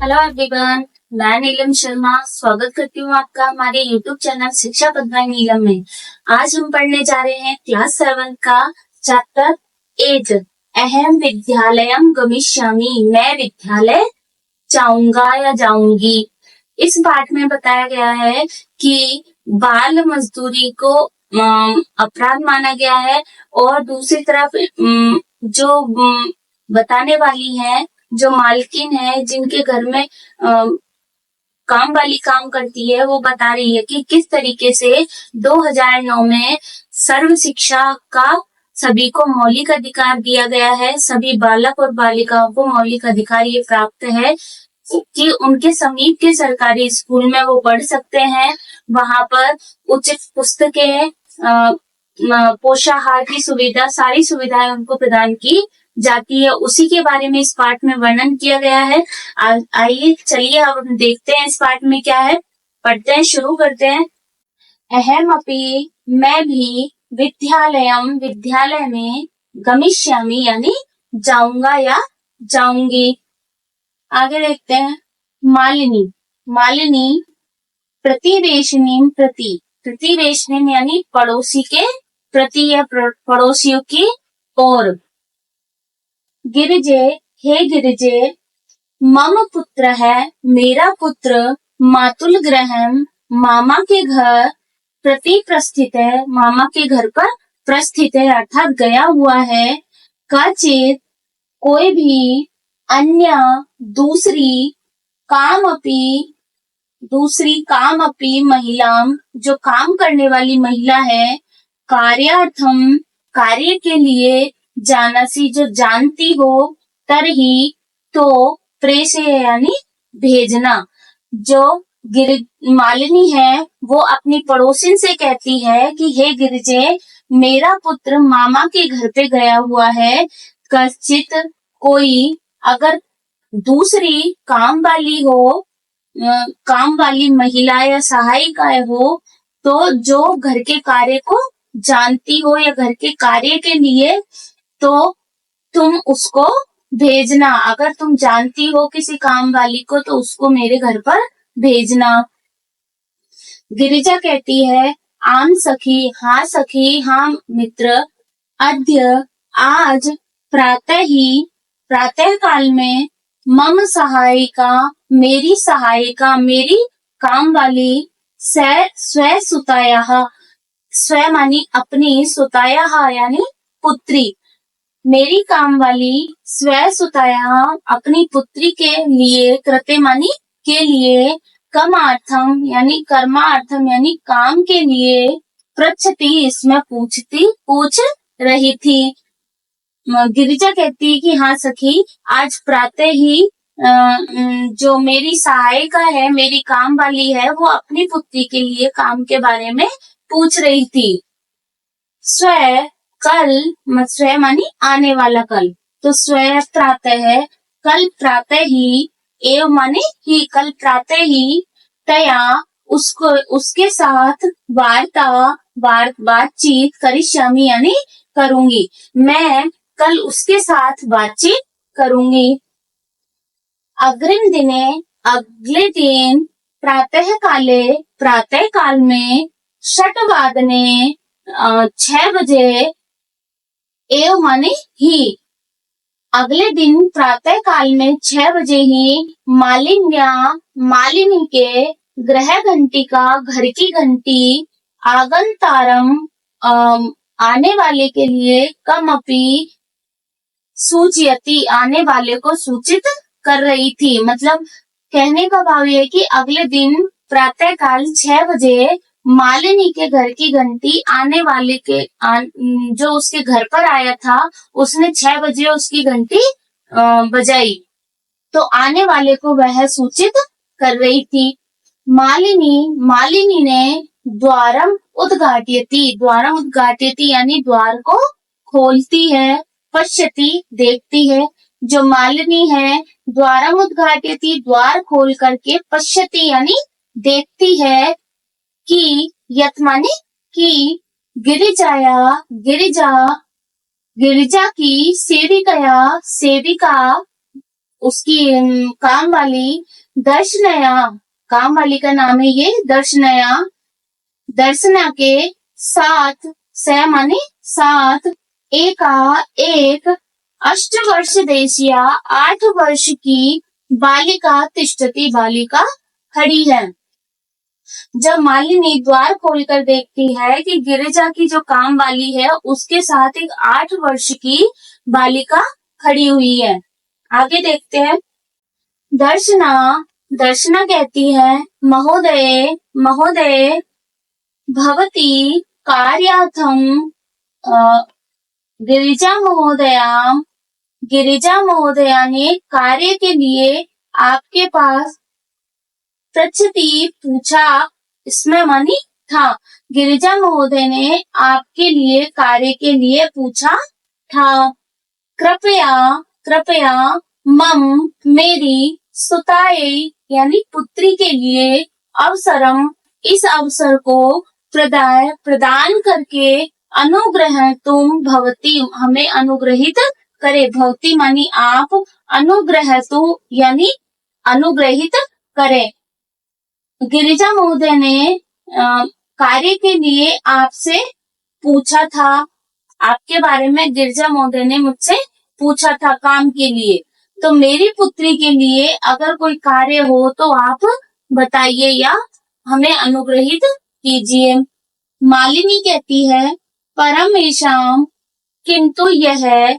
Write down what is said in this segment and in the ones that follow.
Hello everyone, मैं नीलम शर्मा स्वागत करती हूँ आपका हमारे यूट्यूब चैनल शिक्षा पथ बाय नीलम में। आज हम पढ़ने जा रहे हैं क्लास 7 का चैप्टर 8 अहम विद्यालयम गमिष्यामि। मैं विद्यालय जाऊंगा या जाऊंगी। इस पाठ में बताया गया है कि बाल मजदूरी को अपराध माना गया है और दूसरी तरफ जो बताने वाली है, जो मालकिन है, जिनके घर में काम वाली काम करती है, वो बता रही है कि किस तरीके से 2009 में सर्व शिक्षा का सभी को मौलिक अधिकार दिया गया है। सभी बालक और बालिकाओं को मौलिक अधिकार ये प्राप्त है कि उनके समीप के सरकारी स्कूल में वो पढ़ सकते हैं। वहां पर उचित पुस्तकें, पोषाहार की सुविधा, सारी सुविधाएं उनको प्रदान की जाती है। उसी के बारे में इस पाठ में वर्णन किया गया है। आइए चलिए अब हम देखते हैं इस पाठ में क्या है। पढ़ते हैं, शुरू करते हैं। अहम अपि, मैं भी, विद्यालयम, विद्यालय में, गमिष्यामि यानी जाऊंगा या जाऊंगी। आगे देखते हैं। मालिनी, मालिनी प्रतिवेशनी प्रति, प्रतिवेशनी यानी पड़ोसी के प्रति या पड़ोसियों की ओर। गिरिजे, हे गिरिजे, मम पुत्र है, मेरा पुत्र, मातुल गृहम, मामा के घर, प्रति प्रस्थित है, मामा के घर पर प्रस्थित है अर्थात गया हुआ है। कचित, कोई भी, अन्य, दूसरी, काम अपी, दूसरी, काम अपी महिलाम, जो काम करने वाली महिला है, कार्यार्थम, कार्य के लिए, जानसी, जो जानती हो, तरही, तो, प्रेषय यानी भेजना। जो मालिनी है वो अपनी पड़ोसिन से कहती है कि हे गिरिजे, मेरा पुत्र मामा के घर पे गया हुआ है। कश्चित, कोई, अगर दूसरी काम वाली हो, काम वाली महिला या सहायिकाएं हो, तो जो घर के कार्य को जानती हो या घर के कार्य के लिए, तो तुम उसको भेजना। अगर तुम जानती हो किसी काम वाली को तो उसको मेरे घर पर भेजना। गिरिजा कहती है, आम सखी, हाँ सखी, हाँ मित्र, अद्य, आज, प्रातः ही, प्रातः काल में, मम सहायिका, मेरी सहायिका, मेरी काम वाली, स्व सुताया, स्व मानी अपनी, सुताया यानी पुत्री, मेरी काम वाली स्व सुताया अपनी पुत्री के लिए, कृते मानी के लिए, कर्मार्थम यानी कर्मार्थम यानी काम के लिए, पृच्छति इसमें पूछ रही थी। गिरिजा कहती है कि हाँ सखी, आज प्रातः ही जो मेरी सहायिका है, मेरी काम वाली है, वो अपनी पुत्री के लिए काम के बारे में पूछ रही थी। स्व, कल, स्व मानी आने वाला कल, तो स्व प्रातः है, कल प्रातः ही, एव माने ही, कल प्रातः ही, तया, उसको, उसके साथ, बातचीत, करिष्यामि यानी करूंगी, मैं कल उसके साथ बातचीत करूंगी। अग्रिम दिने, अगले दिन, प्रातः काले, प्रातः काल में, षटवादने, 6 बजे, एव माने ही, अगले दिन प्रातः काल में 6 बजे ही, मालिनी के गृह घंटी का, घर की घंटी, आगंतारम, आने वाले के लिए, कमपि, सूचयति, आने वाले को सूचित कर रही थी। मतलब कहने का भाव ये है कि अगले दिन प्रातः काल 6 बजे मालिनी के घर की घंटी आने वाले के जो उसके घर पर आया था, उसने 6 बजे उसकी घंटी बजाई, तो आने वाले को वह सूचित कर रही थी। मालिनी ने द्वारम उद्घाटयति यानी द्वार को खोलती है, पश्यति देखती है। जो मालिनी है, द्वारम उद्घाटयति द्वार खोल करके, पश्यति यानी देखती है, कि यत माने कि, गिरिजा की सेविका उसकी काम वाली दर्शनया, काम वाली का नाम है ये दर्शनया, दर्शना के साथ, स माने साथ, एक अष्टवर्ष देशिया 8 वर्ष की बालिका तिष्ठति, बालिका खड़ी है। जब मालिनी द्वार खोलकर देखती है कि गिरिजा की जो काम वाली है उसके साथ एक 8 वर्ष की बालिका खड़ी हुई है। आगे देखते हैं। दर्शना, दर्शना कहती है महोदय, महोदय भवती कार्यार्थम गिरिजा महोदया, गिरिजा महोदया ने कार्य के लिए आपके पास पृच्छति, पूछा, इसमें मानी था, गिरिजा महोदय ने आपके लिए कार्य के लिए पूछा था। कृपया, कृपया मम, मेरी सुताए यानी पुत्री के लिए अवसरम, इस अवसर को प्रदान करके अनुग्रह तुम भवती, हमें अनुग्रहित करे, भवती मानी आप, अनुग्रह तु यानी अनुग्रहित करे। गिरिजा महोदय ने कार्य के लिए आपसे पूछा था, आपके बारे में गिरिजा महोदय ने मुझसे पूछा था काम के लिए, तो मेरी पुत्री के लिए अगर कोई कार्य हो तो आप बताइए या हमें अनुग्रहित कीजिए। मालिनी कहती है परमेशाम, किंतु यह,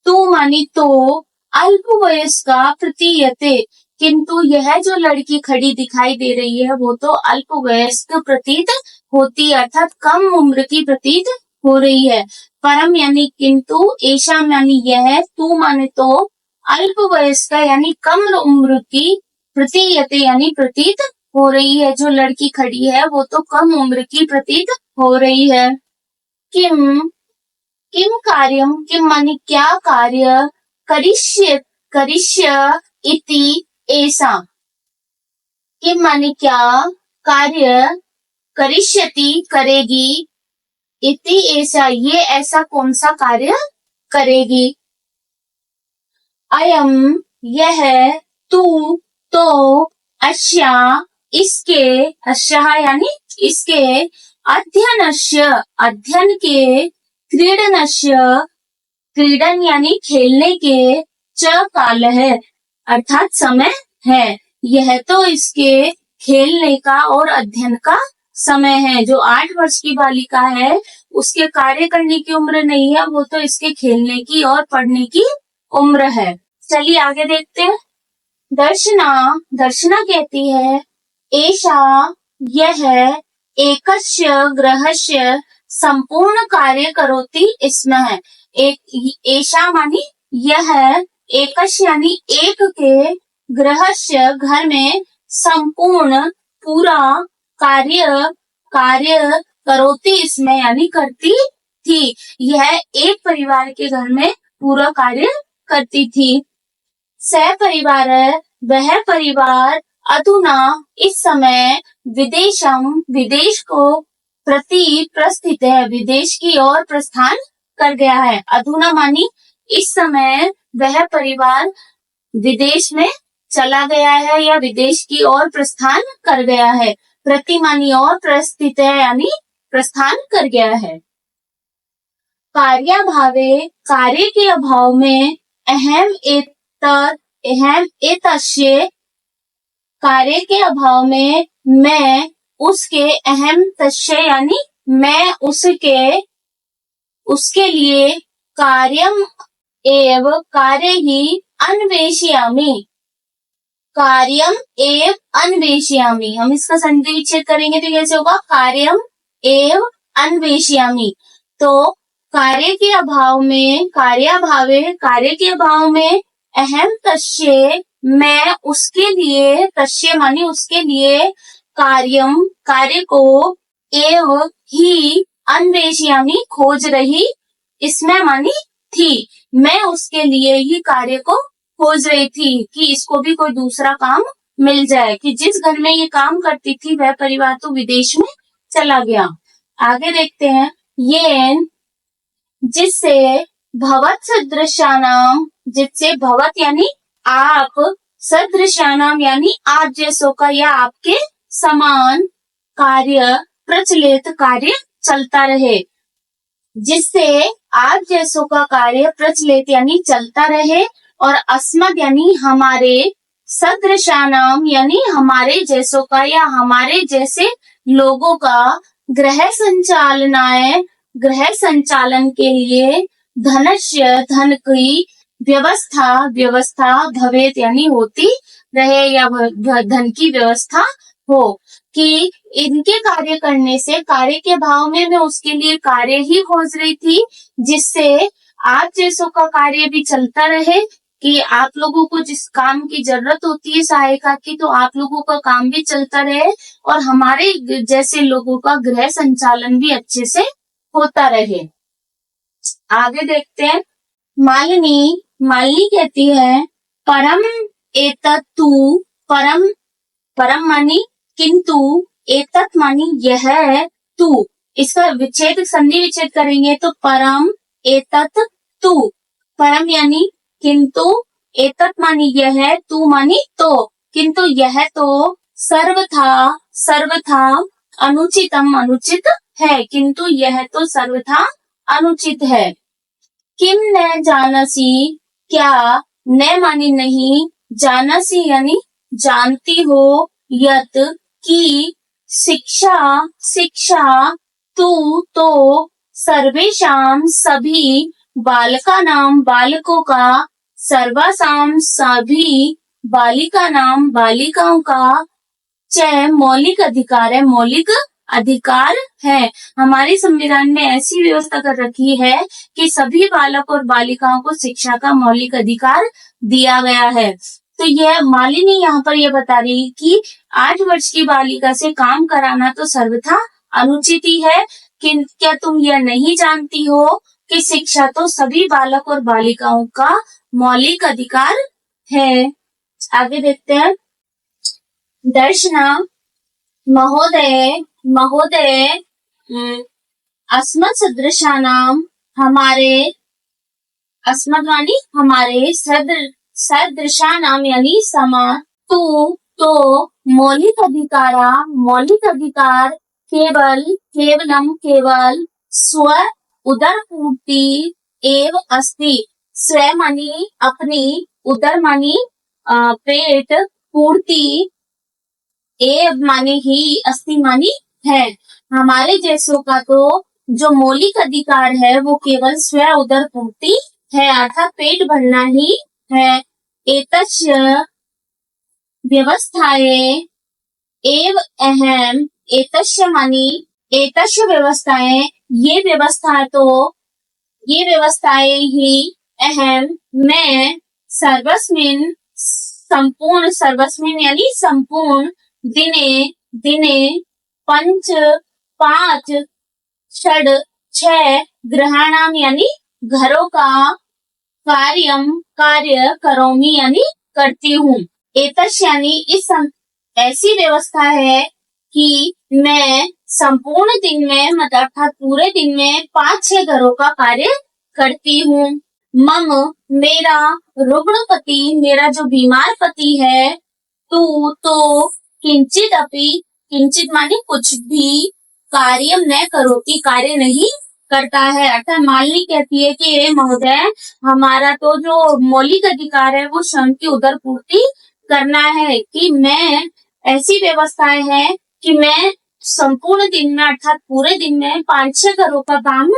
तू मानी तो, अल्प वयस्का प्रतीयते, किंतु यह जो लड़की खड़ी दिखाई दे रही है वो तो अल्प वयस्क प्रतीत होती, अर्थात कम उम्र की प्रतीत हो रही है। परम यानी किंतु, ऐशा यानी यह, तू माने तो, अल्प वयस्क यानी कम उम्र की, प्रतीयते यानी प्रतीत हो रही है, जो लड़की खड़ी है वो तो कम उम्र की प्रतीत हो रही है। किम, किम कार्यम, किम मानी क्या कार्य, करिष्य, करिष्य इति ऐसा, किम मानी क्या, कार्य, करिष्यति करेगी, इति ऐसा ये ऐसा कौन सा कार्य करेगी। अयम यह, तू, तो, अश्या इसके, अश्या यानी इसके, अध्ययनस्य अध्ययन के, क्रीडनस्य क्रीडन यानी खेलने के, च काल है अर्थात समय है, यह तो इसके खेलने का और अध्ययन का समय है। जो 8 वर्ष की बालिका है उसके कार्य करने की उम्र नहीं है, वो तो इसके खेलने की और पढ़ने की उम्र है। चलिए आगे देखते हैं। दर्शना, दर्शना कहती है ऐशा यह, एकस्य गृहस्य संपूर्ण कार्य करोति, इसमें है एक, ऐशा मानी यह, एकस्य यानी एक के, गृहस्य घर में, संपूर्ण पूरा, कार्य कार्य करोति इसमें यानी करती थी, यह एक परिवार के घर में पूरा कार्य करती थी। सह परिवार, वह परिवार, अधुना इस समय, विदेशम विदेश को, प्रति प्रस्थित है विदेश की ओर प्रस्थान कर गया है। अधुना मानी इस समय वह परिवार विदेश में चला गया है या विदेश की ओर प्रस्थान कर गया है। प्रति मानी और, प्रस्थित है यानी प्रस्थान कर गया है। कार्याभावे, कार्य के अभाव में, अहम एतस्य, कार्य के अभाव में मैं उसके, अहम तस्य यानी मैं उसके, उसके लिए, कार्यम एव कार्य ही, अन्वेषयामि, कार्यम एव अन्वेषयामि, हम इसका संधि विच्छेद करेंगे तो कैसे होगा, कार्यम एव अन्वेषयामि, तो कार्य के अभाव में, कार्याभावे कार्य के अभाव में, अहम तस्य मैं उसके लिए, तस्य मानी उसके लिए, कार्यम कार्य को, एव ही, अन्वेषयामि खोज रही, इसमें मानी थी, मैं उसके लिए ही कार्य को खोज रही थी कि इसको भी कोई दूसरा काम मिल जाए, कि जिस घर में ये काम करती थी वह परिवार तो विदेश में चला गया। आगे देखते हैं। ये जिससे, भवत सदृशानाम, जिससे, भवत यानी आप सदृशानाम यानी आप जैसों का या आपके समान कार्य प्रचलित कार्य चलता रहे, जिससे आप जैसों का कार्य प्रचलित यानी चलता रहे, और अस्मद यानी हमारे, सदृशानाम यानी हमारे जैसों का या हमारे जैसे लोगों का, गृह संचालन के लिए धनस्य धन की व्यवस्था भवेत यानी होती रहे, या धन की व्यवस्था हो, कि इनके कार्य करने से, कार्य के भाव में मैं उसके लिए कार्य ही खोज रही थी, जिससे आप जैसों का कार्य भी चलता रहे, कि आप लोगों को जिस काम की जरूरत होती है सहायिका की, तो आप लोगों का काम भी चलता रहे, और हमारे जैसे लोगों का गृह संचालन भी अच्छे से होता रहे। आगे देखते हैं। मालिनी कहती है परम एतत् तु, परम मानी किंतु, एतत् मानी यह, तू, इसका संधि विच्छेद करेंगे तो परम एतत् तू, परम यानी किंतु, एतत् मानी यह, तू मानी तो, किंतु यह तो सर्वथा अनुचितम अनुचित है, किंतु यह तो सर्वथा अनुचित है। किम न जानसी, क्या, न मानी नहीं, जानसी यानी जानती हो, यत की, शिक्षा तू तो, सर्वेशाम सभी, बालका नाम बालकों का, सर्वासाम सभी, बालिका नाम बालिकाओं का, च मौलिक अधिकार है, मौलिक अधिकार है। हमारे संविधान में ऐसी व्यवस्था कर रखी है कि सभी बालक और बालिकाओं को शिक्षा का मौलिक अधिकार दिया गया है। तो यह मालिनी यहाँ पर यह बता रही कि 8 वर्ष की बालिका से काम कराना तो सर्वथा अनुचित ही है, कि क्या तुम यह नहीं जानती हो कि शिक्षा तो सभी बालक और बालिकाओं का मौलिक अधिकार है। आगे देखते हैं। दर्शना महोदय अस्मत् सदृशानाम, हमारे, अस्मत् यानी हमारे, सदृशानाम यानी समान, तो मौलिक अधिकार केवल स्व उदर पूर्ति एव अस्ति, स्व मानी अपनी, उदर मानी पेट, पूर्ति, एव मानी ही, अस्ति मानी है, हमारे जैसों का तो जो मौलिक अधिकार है वो केवल स्व उदर पूर्ति है, अर्थात पेट भरना ही है। एतस्य व्यवस्थाएं एव अहम, एतस्य मानी, एतस्य व्यवस्थाएं, ये व्यवस्थाएं ही अहम, मैं, सर्वस्मिन यानी संपूर्ण, दिने पंच 5 षड 6 ग्रहाणाम यानी घरों का कार्य करोमी यानी करती हूँ। एतस् यानी इस ऐसी व्यवस्था है कि मैं संपूर्ण दिन में, मतलब अर्थात पूरे दिन में 5-6 घरों का कार्य करती हूँ। मम मेरा, रुग्ण पति मेरा जो बीमार पति है, तू तो किंचित माने कुछ भी, कार्य न करोति कार्य नहीं करता है। अर्थात मालिनी कहती है कि महोदय हमारा तो जो मौलिक अधिकार है वो स्वयं की उदर पूर्ति करना है, कि मैं, ऐसी व्यवस्थाएं हैं कि मैं संपूर्ण दिन में अर्थात पूरे दिन में 5-6 घरों का काम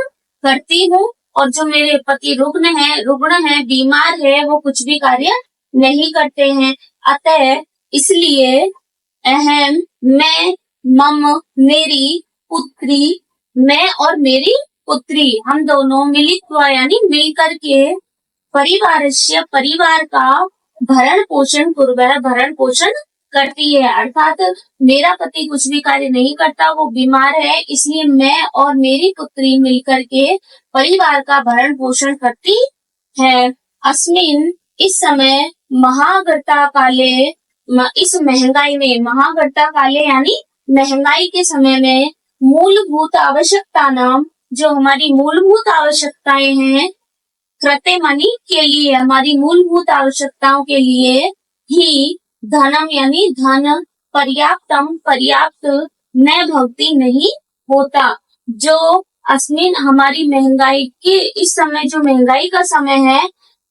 करती हूँ, और जो मेरे पति रुग्ण है, बीमार है, वो कुछ भी कार्य नहीं करते हैं। अतः इसलिए अहम मैं, मम मेरी, पुत्री मैं और मेरी पुत्री, हम दोनों मिलित्वा यानी मिलकर के, परिवार का भरण पोषण करती है। अर्थात मेरा पति कुछ भी कार्य नहीं करता, वो बीमार है, इसलिए मैं और मेरी पुत्री मिलकर के परिवार का भरण पोषण करती है। अस्मिन इस समय, महागता काले, इस महंगाई में, महागता काले यानी महंगाई के समय में, मूलभूत आवश्यकता नाम, जो हमारी मूलभूत आवश्यकताएं हैं, कृते मानी के लिए, हमारी मूलभूत आवश्यकताओं के लिए ही धनम यानी धन पर्याप्तम पर्याप्त न भवती नहीं होता। जो अस्मिन हमारी महंगाई के इस समय, जो महंगाई का समय है,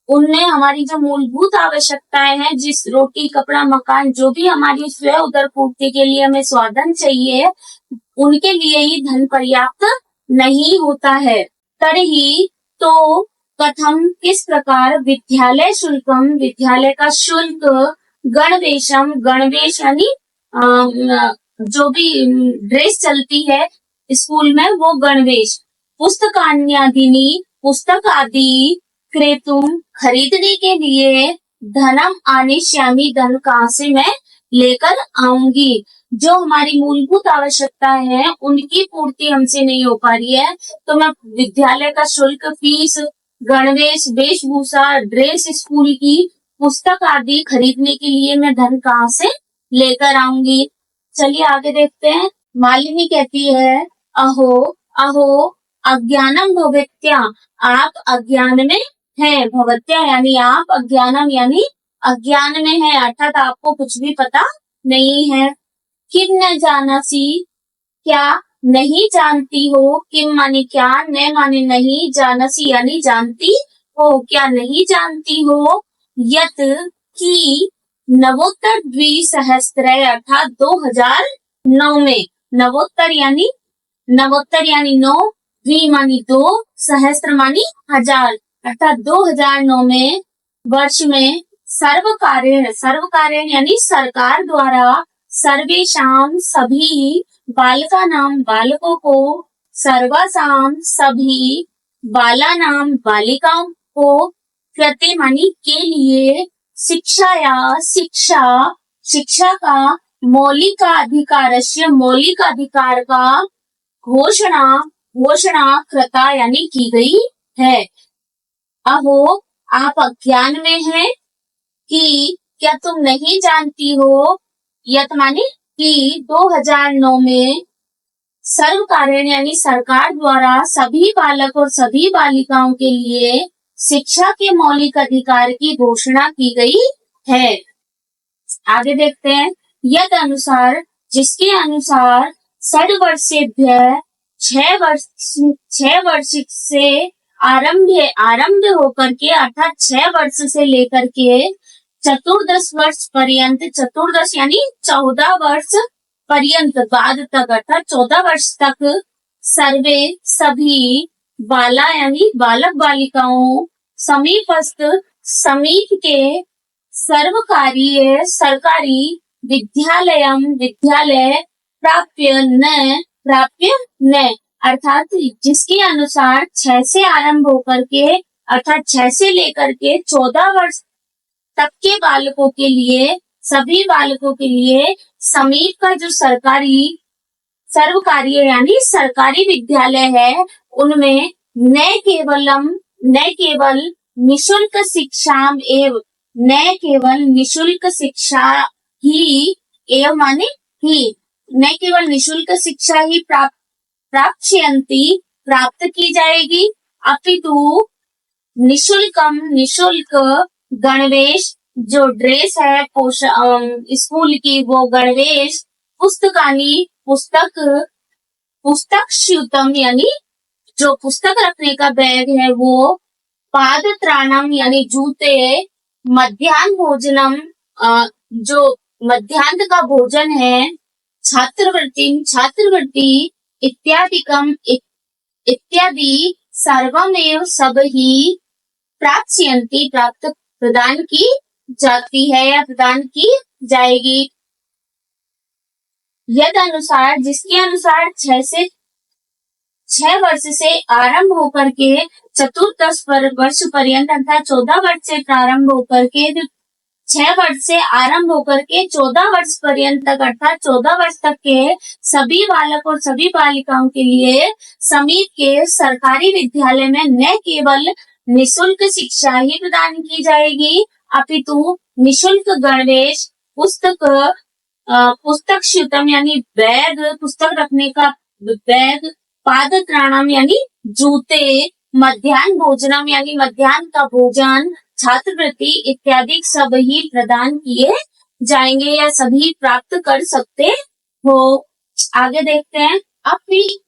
उनमें हमारी जो मूलभूत आवश्यकताएं हैं, जिस रोटी कपड़ा मकान जो भी हमारी स्वयं उदर पूर्ति के लिए हमें साधन चाहिए, उनके लिए ही धन पर्याप्त नहीं होता है। तरही तो कथम किस प्रकार विद्यालय शुल्कम, विद्यालय का शुल्क, गणवेशम, गणवेश यानी जो भी ड्रेस चलती है स्कूल में वो गणवेश, पुस्तकान्यादिनी पुस्तक आदि, क्रेतुम खरीदने के लिए, धनम आनेश्यामी धन कहाँ से मैं लेकर आऊंगी। जो हमारी मूलभूत आवश्यकताएं हैं उनकी पूर्ति हमसे नहीं हो पा रही है, तो मैं विद्यालय का शुल्क, फीस, गणवेश, वेशभूषा, ड्रेस स्कूल की, पुस्तक आदि खरीदने के लिए मैं धन कहाँ से लेकर आऊंगी। चलिए आगे देखते हैं। मालिनी कहती है, अहो अहो अज्ञानम भवत्या, आप अज्ञान में हैं। भवत्या यानी आप, अज्ञानम यानी अज्ञान में है, अर्थात आपको कुछ भी पता नहीं है। किम न जानासी, क्या नहीं जानती हो। किम माने क्या, न माने नहीं, जानासी यानी जानती हो, क्या नहीं जानती हो। यत की नवोत्तर द्विसहस्त्र अर्थात 2009 में, नवोत्तर यानी 9, द्वि मानी 2, सहस्त्र मानी 1000, अर्थात 2009 में वर्ष में सर्वकारेण यानी सरकार द्वारा सर्वेशाम सभी बालिका नाम बालकों को, सर्वासाम सभी बाला नाम बालिकाओं को, प्रति मानी के लिए, शिक्षा का मौलिक अधिकार का घोषणा कृता यानी की गई है। अहो आप अज्ञान में हैं कि क्या तुम नहीं जानती हो। यत माने कि 2009 में सर्वकारेण यानी सरकार द्वारा सभी बालक और सभी बालिकाओं के लिए शिक्षा के मौलिक अधिकार की घोषणा की गई है। आगे देखते हैं। यद अनुसार, जिसके अनुसार 6 वर्षेभ्य 6 वर्ष से आरंभ होकर के, अर्थात 6 वर्ष से लेकर के 14 वर्ष पर्यंत, 14 यानी 14 वर्ष पर्यंत बाद तक, अर्थात 14 वर्ष तक सर्वे सभी बाला यानी बालक बालिकाओं, समीप के सरकारी विद्यालय प्राप्य न, अर्थात जिसके अनुसार 6 से आरंभ होकर के, अर्थात 6 से लेकर के 14 वर्ष तक के बालकों के लिए, सभी बालकों के लिए समीप का जो सर्वकारी यानी सरकारी विद्यालय है, उनमें न केवल निशुल्क शिक्षा ही एवं माने ही, न केवल निशुल्क शिक्षा ही प्राप्त की जाएगी, अपितु निशुल्क गणवेश, जो ड्रेस है स्कूल की, वो गणवेश, पुस्तक स्यूतम यानी जो पुस्तक रखने का बैग है वो, पादत्राणम यानी जूते, मध्याह्न भोजनम जो मध्याह्न का भोजन है, छात्रवृत्ति इत्यादि सर्वमेव सब ही प्राप्त प्रदान की जाती है या प्रदान की जाएगी। यद अनुसार, जिसके अनुसार 6 वर्ष से आरंभ होकर के 14 वर्ष पर्यंत, अर्थात 14 वर्ष से प्रारंभ होकर के 6 वर्ष से आरंभ होकर के 14 वर्ष पर्यंत तक, अर्थात 14 वर्ष तक के सभी बालक और सभी बालिकाओं के लिए समीप के सरकारी विद्यालय में न केवल निशुल्क शिक्षा ही प्रदान की जाएगी, अपितु निशुल्क गणवेश, पुस्तक स्यूतम यानी बैग, पुस्तक रखने का बैग, पादत्राणम यानी जूते, मध्याह्न भोजनम यानी मध्याह्न का भोजन, छात्रवृत्ति इत्यादि सब ही प्रदान किए जाएंगे या सभी प्राप्त कर सकते हो। आगे देखते हैं, अपि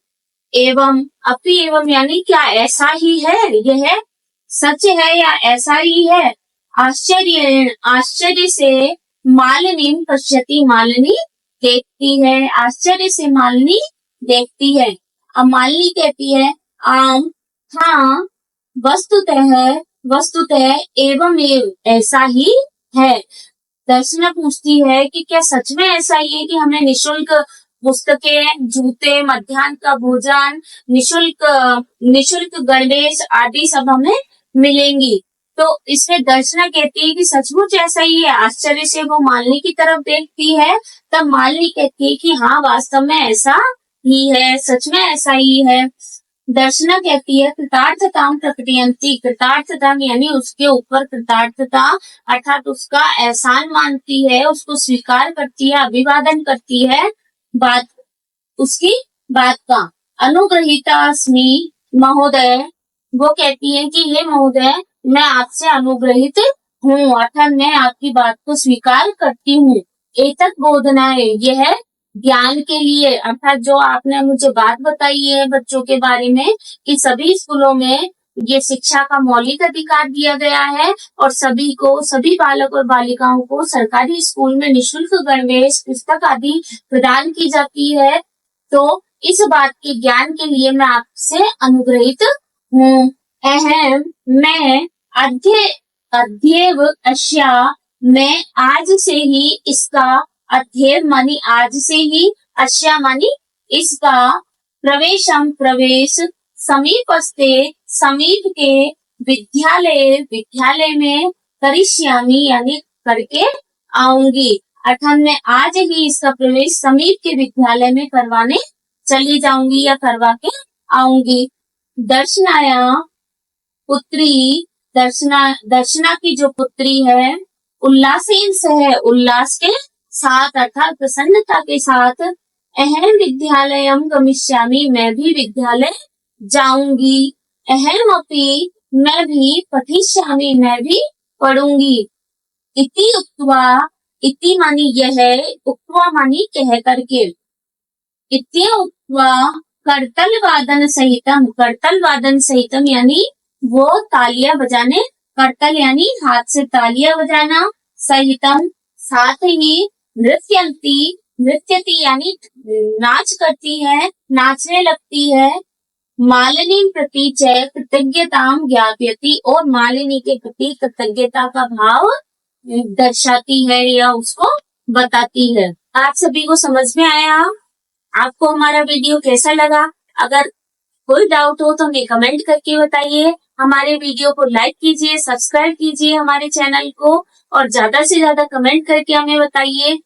एवं यानी क्या ऐसा ही है, यह सच है या ऐसा ही है। आश्चर्य से मालिनी पश्यति, मालिनी देखती है, आश्चर्य से मालिनी देखती है। अब मालिनी कहती है आम, हाँ, वस्तुतः एवं ऐसा ही है। दर्शना पूछती है कि क्या सच में ऐसा ही है कि हमें निशुल्क पुस्तकें, जूते, मध्याह्न का भोजन, निशुल्क गणवेश आदि सब हमें मिलेंगी। तो इसमें दर्शना कहती है कि सचमुच ऐसा ही है। आश्चर्य से वो मालिनी की तरफ देखती है, तब मालिनी कहती है कि हाँ, वास्तव में ऐसा ही है, सच में ऐसा ही है। दर्शना कहती है कृतार्थता प्रकटयन्ति, कृतार्थता यानी उसके ऊपर कृतार्थता अर्थात उसका एहसान मानती है, उसको स्वीकार करती है, अभिवादन करती है उसकी बात का। अनुग्रहीता अस्मि महोदय, वो कहती है कि हे महोदय, मैं आपसे अनुग्रहित हूँ, अर्थात मैं आपकी बात को स्वीकार करती हूँ। एतत् बोधनाय, यह ज्ञान के लिए, अर्थात जो आपने मुझे बात बताई है बच्चों के बारे में कि सभी स्कूलों में ये शिक्षा का मौलिक अधिकार दिया गया है और सभी बालक और बालिकाओं को सरकारी स्कूल में निशुल्क गणवेश, पुस्तक आदि प्रदान की जाती है। तो इस बात के ज्ञान के लिए मैं आपसे अनुग्रहित हूँ। अहम, मैं अध्येव अस्या, मैं आज से ही इसका, अध्येव मानी आज से ही, अस्या मानी इसका, प्रवेश, समीपस्थे समीप के, विद्यालय में, करिष्यामि यानी करके आऊंगी, अर्थात मैं आज ही इसका प्रवेश समीप के विद्यालय में करवाने चली जाऊंगी या करवा के आऊंगी। दर्शनाया पुत्री, दर्शना की जो पुत्री है, उल्लासेन सह, उल्लास के साथ अर्थात प्रसन्नता के साथ, अहम विद्यालयम गमिष्यामि, मैं भी विद्यालय जाऊंगी। अहम अपि, मैं भी, पठिष्यामि, मैं भी पढ़ूंगी। इति उक्त्वा, इति मानी यह, उक्त्वा मानी कह करके, इति उक्त्वा करतल वादन सहितम यानी वो तालियां बजाने, करतल यानी हाथ से तालियां बजाना, सहितम साथ ही, नृत्यति यानी नाच करती है, नाचने लगती है। मालिनी प्रति च कृतज्ञताम ज्ञापयति, और मालिनी के प्रति कृतज्ञता का भाव दर्शाती है या उसको बताती है। आप सभी को समझ में आया? आपको हमारा वीडियो कैसा लगा? अगर कोई डाउट हो तो हमें कमेंट करके बताइए। हमारे वीडियो को लाइक कीजिए, सब्सक्राइब कीजिए हमारे चैनल को और ज्यादा से ज्यादा कमेंट करके हमें बताइए,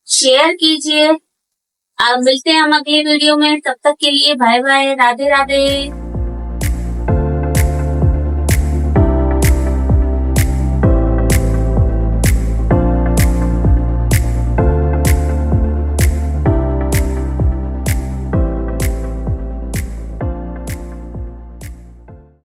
शेयर कीजिए। मिलते हैं हम अगले वीडियो में, तब तक के लिए बाय बाय, राधे राधे।